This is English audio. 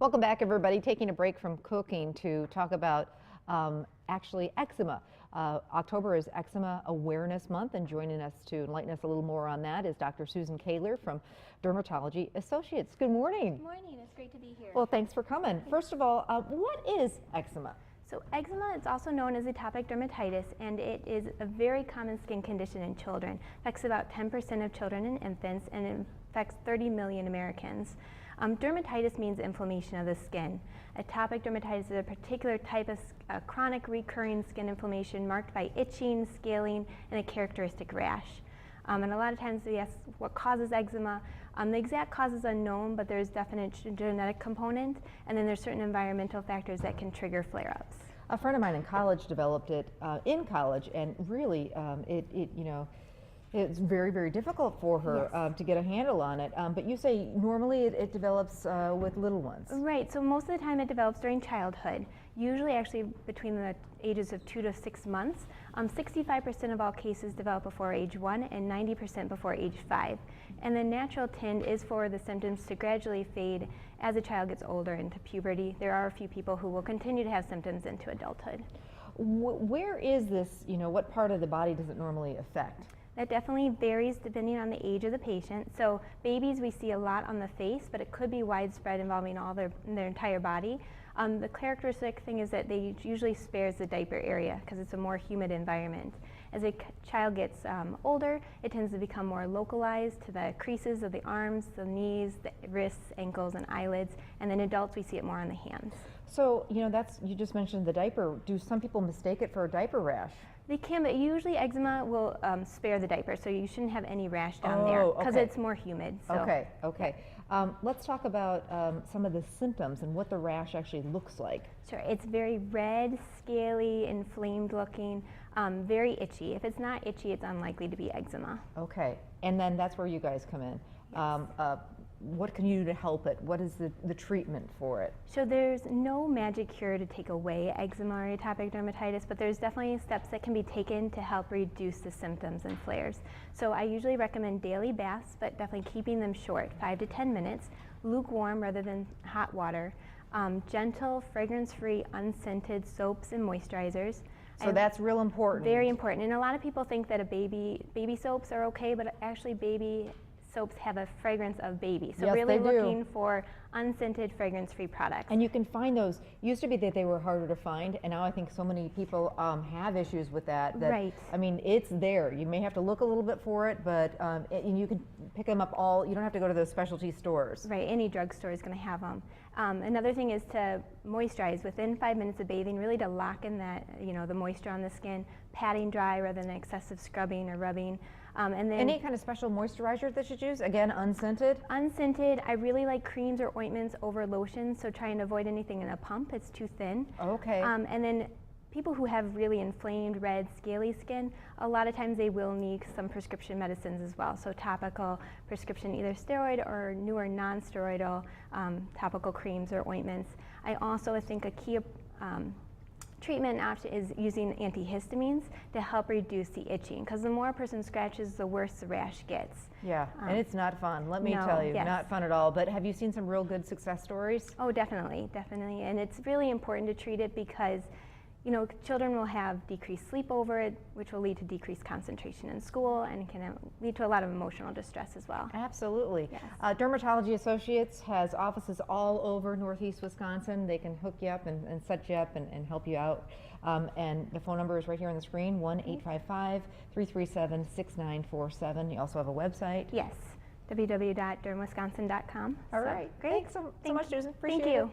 Welcome back, everybody. Taking a break from cooking to talk about actually eczema. October is Eczema Awareness Month, and joining us to enlighten us a little more on that is Dr. Susan Kaler from Dermatology Associates. Good morning. Good morning. It's great to be here. Well, thanks for coming. First of all, what is eczema? So eczema is also known as atopic dermatitis, and it is a very common skin condition in children. It affects about 10% of children and infants, and it affects 30 million Americans. Dermatitis means inflammation of the skin. Atopic dermatitis is a particular type of chronic recurring skin inflammation marked by itching, scaling, and a characteristic rash. And a lot of times we ask what causes eczema. The exact cause is unknown, but there's definite genetic component, and then there's certain environmental factors that can trigger flare-ups. A friend of mine in college developed it in college, and really it's very, very difficult for her to get a handle on it. But you say normally it develops with little ones. Right, so most of the time it develops during childhood, usually actually between the ages of 2 to 6 months. 65% of all cases develop before age 1 and 90% before age 5. And the natural trend is for the symptoms to gradually fade as a child gets older into puberty. There are a few people who will continue to have symptoms into adulthood. Where is this, what part of the body does it normally affect? That definitely varies depending on the age of the patient. So babies we see a lot on the face, but it could be widespread involving all their entire body. The characteristic thing is that they usually spares the diaper area because it's a more humid environment. As a child gets older, it tends to become more localized to the creases of the arms, the knees, the wrists, ankles, and eyelids. And then adults, we see it more on the hands. So, you just mentioned the diaper. Do some people mistake it for a diaper rash? They can, but usually eczema will spare the diaper, so you shouldn't have any rash down there because it's more humid. So. Okay. Let's talk about some of the symptoms and what the rash actually looks like. Sure, it's very red, scaly, inflamed looking, very itchy. If it's not itchy, it's unlikely to be eczema. Okay, and then that's where you guys come in. Yes. What can you do to help it? What is the treatment for it? So there's no magic cure to take away eczema or atopic dermatitis, but there's definitely steps that can be taken to help reduce the symptoms and flares. So I usually recommend daily baths, but definitely keeping them short, 5 to 10 minutes, lukewarm rather than hot water, gentle, fragrance-free, unscented soaps and moisturizers. So that's real important. Very important. And a lot of people think that baby soaps are okay, but actually baby soaps have a fragrance of baby. So yes, really looking for unscented, fragrance-free products. And you can find those. Used to be that they were harder to find, and now I think so many people have issues with that. Right. I mean, it's there. You may have to look a little bit for it, but and you can pick them up all. You don't have to go to those specialty stores. Right. Any drugstore is going to have them. Another thing is to moisturize within 5 minutes of bathing, really to lock in that, the moisture on the skin, patting dry rather than excessive scrubbing or rubbing. And then any kind of special moisturizer that you use? Again, unscented? Unscented. I really like creams or ointments over lotions, so try and avoid anything in a pump. It's too thin. Okay. And then people who have really inflamed, red, scaly skin, a lot of times they will need some prescription medicines as well. So topical prescription, either steroid or newer non-steroidal topical creams or ointments. I also think a key treatment option is using antihistamines to help reduce the itching, because the more a person scratches, the worse the rash gets. Yeah, and it's not fun, let me tell you, not fun at all. But have you seen some real good success stories? Oh, definitely. And it's really important to treat it because children will have decreased sleep over it, which will lead to decreased concentration in school and can lead to a lot of emotional distress as well. Absolutely. Yes. Dermatology Associates has offices all over Northeast Wisconsin. They can hook you up and set you up and help you out. And the phone number is right here on the screen, 1-855-337-6947. You also have a website. Yes, www.dermwisconsin.com. All right. Great. Thanks so much, Susan. Appreciate it. Thank you.